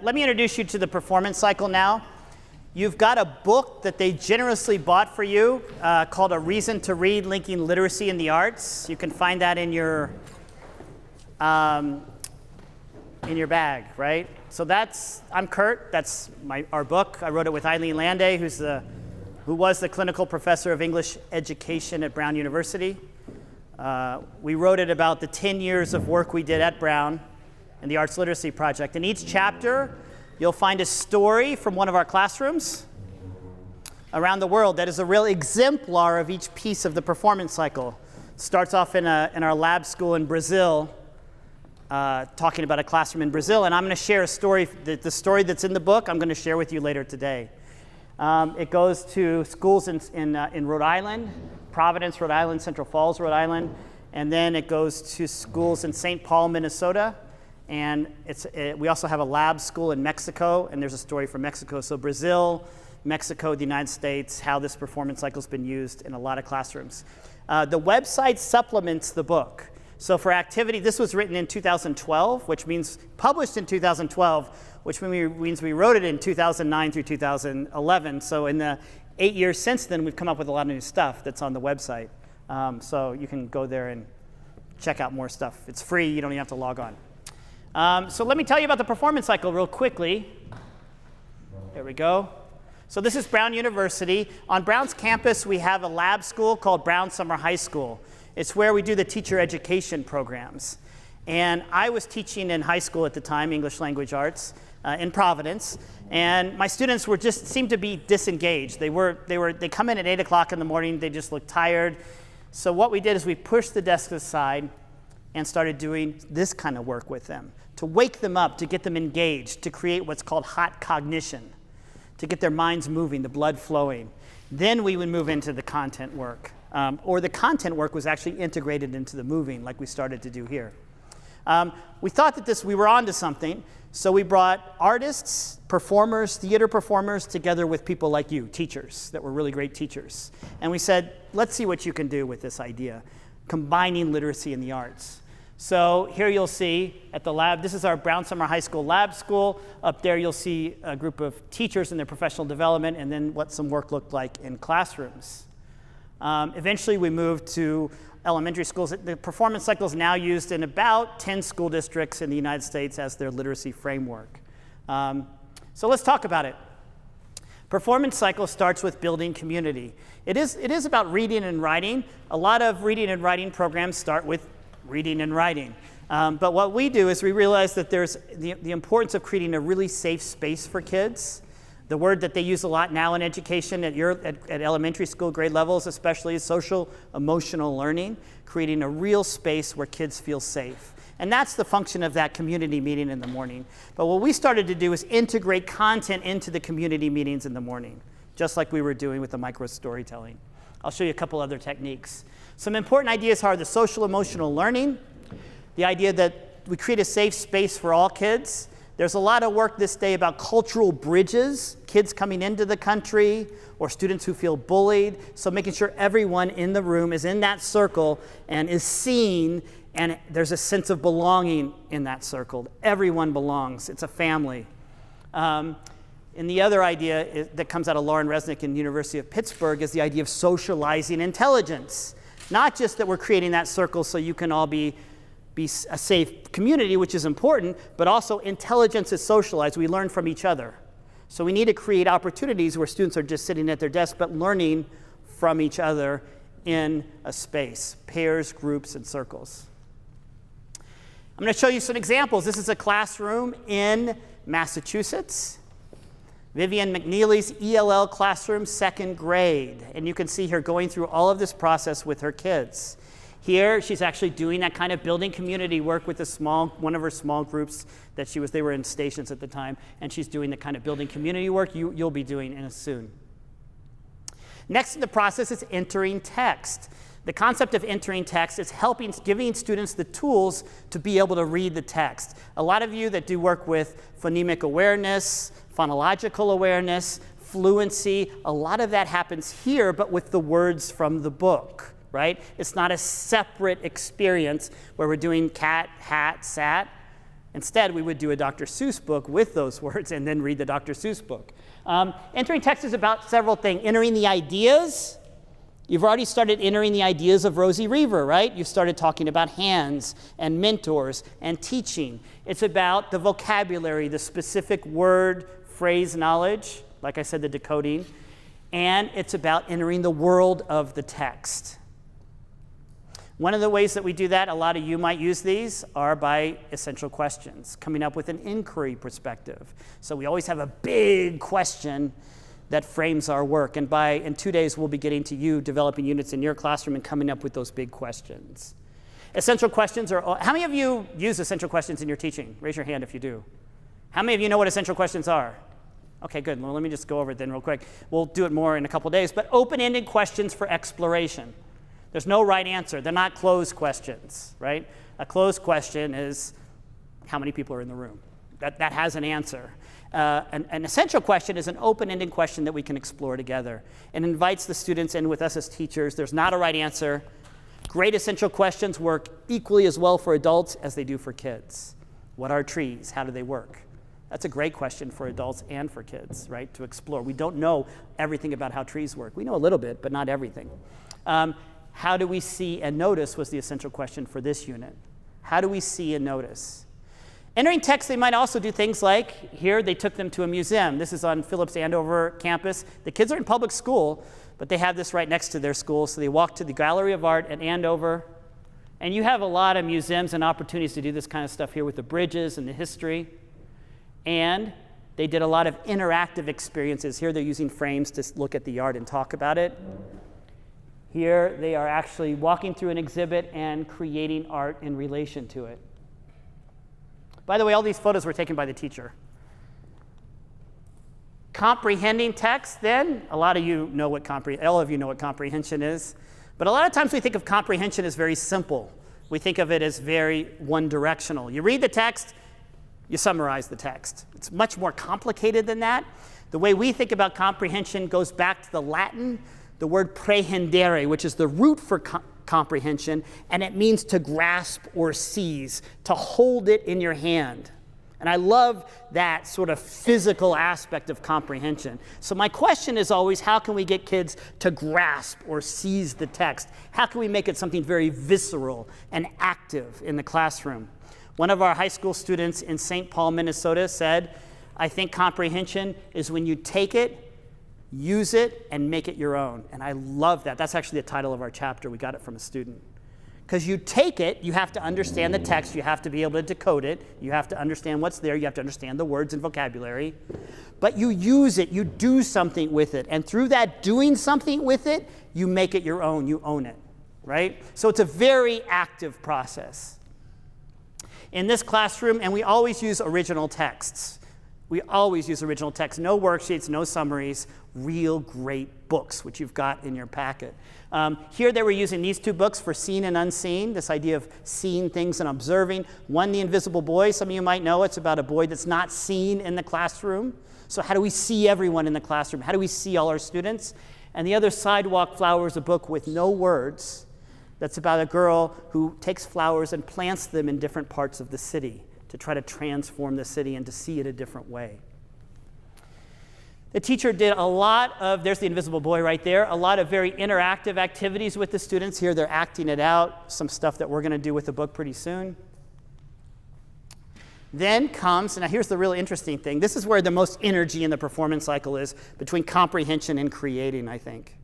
Let me introduce you to the performance cycle now. You've got a book that they generously bought for you called A Reason to Read, Linking Literacy and the Arts. You can find that in your bag, right? So I'm Kurt. That's our book. I wrote it with Eileen Landay, who was the clinical professor of English education at Brown University. We wrote it about the 10 years of work we did at Brown and the Arts Literacy Project. In each chapter, you'll find a story from one of our classrooms around the world that is a real exemplar of each piece of the performance cycle. Starts off in our lab school in Brazil, talking about a classroom in Brazil, and I'm going to share a story, the story that's in the book, I'm going to share with you later today. It goes to schools in Rhode Island, Providence, Rhode Island, Central Falls, Rhode Island, and then it goes to schools in St. Paul, Minnesota, and we also have a lab school in Mexico, and there's a story from Mexico. So Brazil, Mexico, the United States, how this performance cycle's been used in a lot of classrooms. The website supplements the book. So for activity, this was written in 2012, which means published in 2012, which means we wrote it in 2009 through 2011. So in the 8 years since then, we've come up with a lot of new stuff that's on the website. So you can go there and check out more stuff. It's free, you don't even have to log on. So let me tell you about the performance cycle real quickly. There we go. So this is Brown University. On Brown's campus, we have a lab school called Brown Summer High School. It's where we do the teacher education programs. And I was teaching in high school at the time, English Language Arts, in Providence. And my students seemed to be disengaged. They come in at 8 o'clock in the morning, they just looked tired. So what we did is we pushed the desks aside and started doing this kind of work with them, to wake them up, to get them engaged, to create what's called hot cognition, to get their minds moving, the blood flowing. Then we would move into the content work. Or the content work was actually integrated into the moving, like we started to do here. We thought that we were onto something, so we brought artists, performers, theater performers together with people like you, teachers, that were really great teachers. And we said, let's see what you can do with this idea, combining literacy and the arts. So here you'll see at the lab, this is our Brown Summer High School lab school. Up there you'll see a group of teachers in their professional development, and then what some work looked like in classrooms. Eventually we moved to elementary schools. The performance cycle is now used in about 10 school districts in the United States as their literacy framework. So let's talk about it. Performance cycle starts with building community. It is about reading and writing. A lot of reading and writing programs start with reading and writing. But what we do is we realize that there's the importance of creating a really safe space for kids. The word that they use a lot now in education at elementary school grade levels especially is social emotional learning, creating a real space where kids feel safe. And that's the function of that community meeting in the morning. But what we started to do is integrate content into the community meetings in the morning, just like we were doing with the micro storytelling. I'll show you a couple other techniques. Some important ideas are the social emotional learning, the idea that we create a safe space for all kids. There's a lot of work this day about cultural bridges, kids coming into the country or students who feel bullied. So making sure everyone in the room is in that circle and is seen, and there's a sense of belonging in that circle. Everyone belongs. It's a family. And the other idea that comes out of Lauren Resnick in the University of Pittsburgh is the idea of socializing intelligence. Not just that we're creating that circle so you can all be a safe community, which is important, but also intelligence is socialized. We learn from each other. So we need to create opportunities where students are just sitting at their desk, but learning from each other in a space, pairs, groups, and circles. I'm going to show you some examples. This is a classroom in Massachusetts. Vivian McNeely's ELL classroom, 2nd grade. And you can see her going through all of this process with her kids. Here, she's actually doing that kind of building community work with one of her small groups that they were in stations at the time, and she's doing the kind of building community work you'll be doing soon. Next in the process is entering text. The concept of entering text is giving students the tools to be able to read the text. A lot of you that do work with phonemic awareness, phonological awareness, fluency, a lot of that happens here, but with the words from the book. Right? It's not a separate experience where we're doing cat, hat, sat. Instead, we would do a Dr. Seuss book with those words and then read the Dr. Seuss book. Entering text is about several things. Entering the ideas. You've already started entering the ideas of Rosie Reaver, right? You've started talking about hands and mentors and teaching. It's about the vocabulary, the specific word, phrase knowledge, like I said, the decoding. And it's about entering the world of the text. One of the ways that we do that, a lot of you might use these, are by essential questions, coming up with an inquiry perspective. So we always have a big question that frames our work. And in 2 days, we'll be getting to you developing units in your classroom and coming up with those big questions. Essential questions are, how many of you use essential questions in your teaching? Raise your hand if you do. How many of you know what essential questions are? Okay, good. Well, let me just go over it then real quick. We'll do it more in a couple days. But open-ended questions for exploration. There's no right answer. They're not closed questions, right? A closed question is, how many people are in the room? That has an answer. An essential question is an open-ended question that we can explore together and invites the students in with us as teachers. There's not a right answer. Great essential questions work equally as well for adults as they do for kids. What are trees? How do they work? That's a great question for adults and for kids, right, to explore. We don't know everything about how trees work. We know a little bit, but not everything. How do we see and notice was the essential question for this unit. How do we see and notice? Entering text, they might also do things like, here they took them to a museum. This is on Phillips Andover campus. The kids are in public school, but they have this right next to their school. So they walk to the Gallery of Art at Andover. And you have a lot of museums and opportunities to do this kind of stuff here with the bridges and the history. And they did a lot of interactive experiences. Here they're using frames to look at the art and talk about it. Here they are actually walking through an exhibit and creating art in relation to it. By the way, all these photos were taken by the teacher. Comprehending text, then, all of you know what comprehension is. But a lot of times we think of comprehension as very simple. We think of it as very one-directional. You read the text, you summarize the text. It's much more complicated than that. The way we think about comprehension goes back to the Latin, the word prehendere, which is the root for comprehension, and it means to grasp or seize, to hold it in your hand. And I love that sort of physical aspect of comprehension. So my question is always, how can we get kids to grasp or seize the text? How can we make it something very visceral and active in the classroom? One of our high school students in St. Paul, Minnesota said, I think comprehension is when you take it, use it, and make it your own. And I love that. That's actually the title of our chapter. We got it from a student. Because you take it, you have to understand the text, you have to be able to decode it, you have to understand what's there, you have to understand the words and vocabulary. But you use it, you do something with it. And through that doing something with it, you make it your own, you own it, right? So it's a very active process. In this classroom, and we always use original texts. We always use original text, no worksheets, no summaries, real great books, which you've got in your packet. Here they were using these two books for seen and unseen, this idea of seeing things and observing. One, The Invisible Boy, some of you might know, it's about a boy that's not seen in the classroom. So how do we see everyone in the classroom? How do we see all our students? And the other, Sidewalk Flowers, a book with no words, that's about a girl who takes flowers and plants them in different parts of the city to try to transform the city and to see it a different way. The teacher did a lot of, there's the invisible boy right there, a lot of very interactive activities with the students. Here they're acting it out, some stuff that we're going to do with the book pretty soon. Then comes, now here's the really interesting thing. This is where the most energy in the performance cycle is, between comprehension and creating, I think.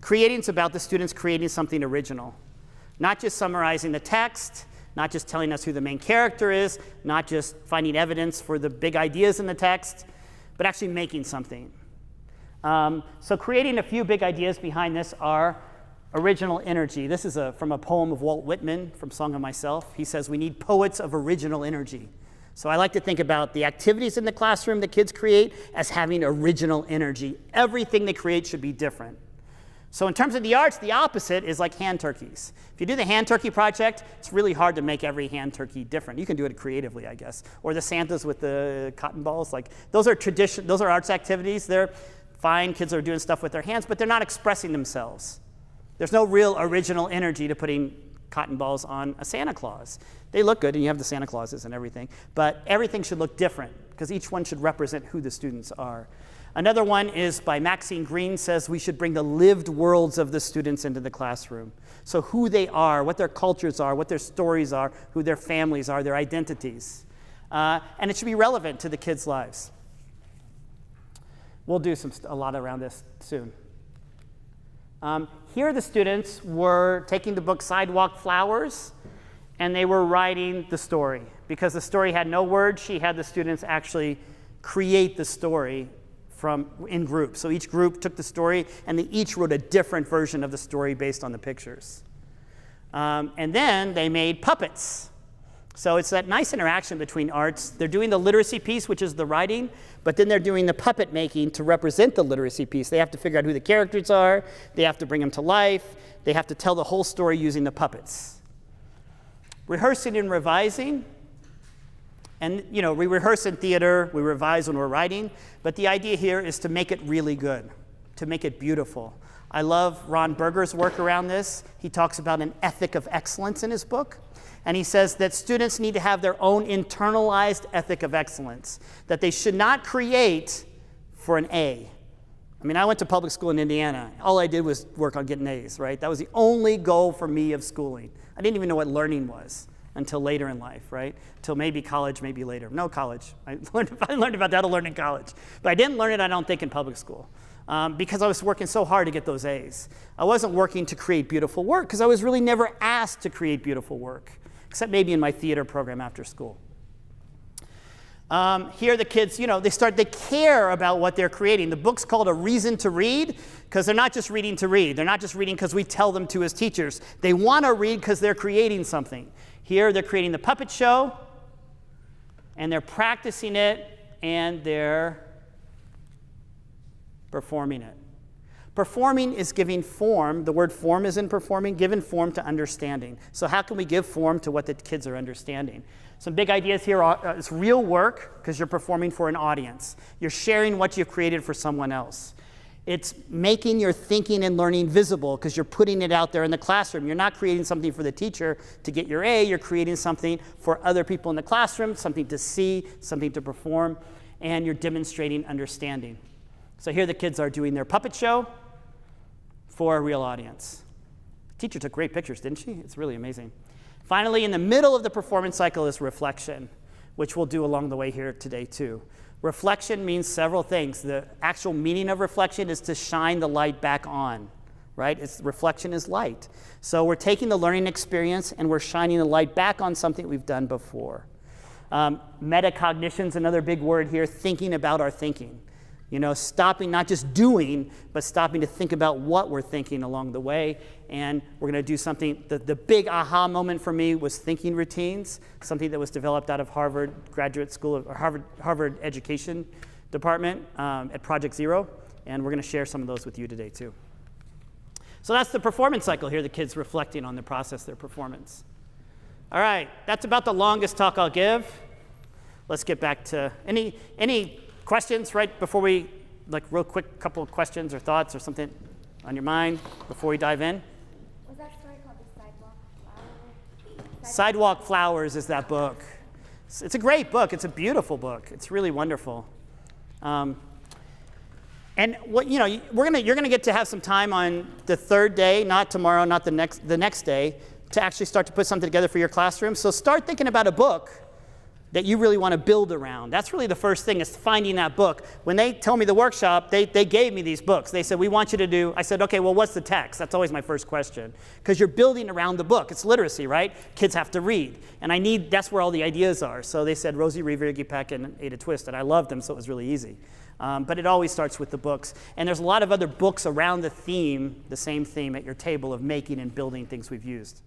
Creating is about the students creating something original. Not just summarizing the text, not just telling us who the main character is, not just finding evidence for the big ideas in the text, but actually making something. So creating a few big ideas behind this are original energy. This is from a poem of Walt Whitman from Song of Myself. He says, we need poets of original energy. So I like to think about the activities in the classroom that kids create as having original energy. Everything they create should be different. So in terms of the arts, the opposite is like hand turkeys. If you do the hand turkey project, it's really hard to make every hand turkey different. You can do it creatively, I guess. Or the Santas with the cotton balls. Like those are arts activities. They're fine. Kids are doing stuff with their hands, but they're not expressing themselves. There's no real original energy to putting cotton balls on a Santa Claus. They look good, and you have the Santa Clauses and everything, but everything should look different because each one should represent who the students are. Another one is by Maxine Green, says we should bring the lived worlds of the students into the classroom. So who they are, what their cultures are, what their stories are, who their families are, their identities. And it should be relevant to the kids' lives. We'll do a lot around this soon. Here the students were taking the book Sidewalk Flowers, and they were writing the story. Because the story had no words, she had the students actually create the story in groups. So each group took the story, and they each wrote a different version of the story based on the pictures. And then they made puppets. So it's that nice interaction between arts. They're doing the literacy piece, which is the writing, but then they're doing the puppet making to represent the literacy piece. They have to figure out who the characters are. They have to bring them to life. They have to tell the whole story using the puppets. Rehearsing and revising. And, we rehearse in theater, we revise when we're writing, but the idea here is to make it really good, to make it beautiful. I love Ron Berger's work around this. He talks about an ethic of excellence in his book, and he says that students need to have their own internalized ethic of excellence, that they should not create for an A. I went to public school in Indiana. All I did was work on getting A's, right? That was the only goal for me of schooling. I didn't even know what learning was until later in life, right? Till maybe college, maybe later. No, college. If I learned about that, I'll learn in college. But I didn't learn it, I don't think, in public school because I was working so hard to get those A's. I wasn't working to create beautiful work because I was really never asked to create beautiful work, except maybe in my theater program after school. Here the kids, they care about what they're creating. The book's called A Reason to Read because they're not just reading to read. They're not just reading because we tell them to as teachers. They want to read because they're creating something. Here they're creating the puppet show, and they're practicing it, and they're performing it. Performing is giving form. The word form is in performing, giving form to understanding. So how can we give form to what the kids are understanding? Some big ideas here are it's real work, because you're performing for an audience. You're sharing what you've created for someone else. It's making your thinking and learning visible, because you're putting it out there in the classroom. You're not creating something for the teacher to get your A. You're creating something for other people in the classroom, something to see, something to perform, and you're demonstrating understanding. So here the kids are doing their puppet show for a real audience. The teacher took great pictures, didn't she? It's really amazing. Finally, in the middle of the performance cycle is reflection, which we'll do along the way here today too. Reflection means several things. The actual meaning of reflection is to shine the light back on, right? Reflection is light. So we're taking the learning experience and we're shining the light back on something we've done before. Metacognition is another big word here, thinking about our thinking. Stopping, not just doing, but stopping to think about what we're thinking along the way. And we're going to do something, the big aha moment for me was thinking routines, something that was developed out of Harvard Graduate School, or Harvard Education Department at Project Zero. And we're going to share some of those with you today, too. So that's the performance cycle here, the kids reflecting on the process, their performance. All right, that's about the longest talk I'll give. Let's get back to any questions right before we, real quick, couple of questions or thoughts or something on your mind before we dive in? Was that story called The Sidewalk Flowers? Sidewalk Flowers is that book. It's a great book. It's a beautiful book. It's really wonderful. And what you're gonna get to have some time on the third day, not tomorrow, not the next day, to actually start to put something together for your classroom. So start thinking about a book that you really want to build around. That's really the first thing, is finding that book. When they told me the workshop, they gave me these books. They said, we want you to do, I said, okay, well, what's the text? That's always my first question. Because you're building around the book. It's literacy, right? Kids have to read. And that's where all the ideas are. So they said Rosie Reaver, Iggy Peck, and Ada Twist, and I loved them, so it was really easy. But it always starts with the books. And there's a lot of other books around the same theme at your table of making and building things we've used.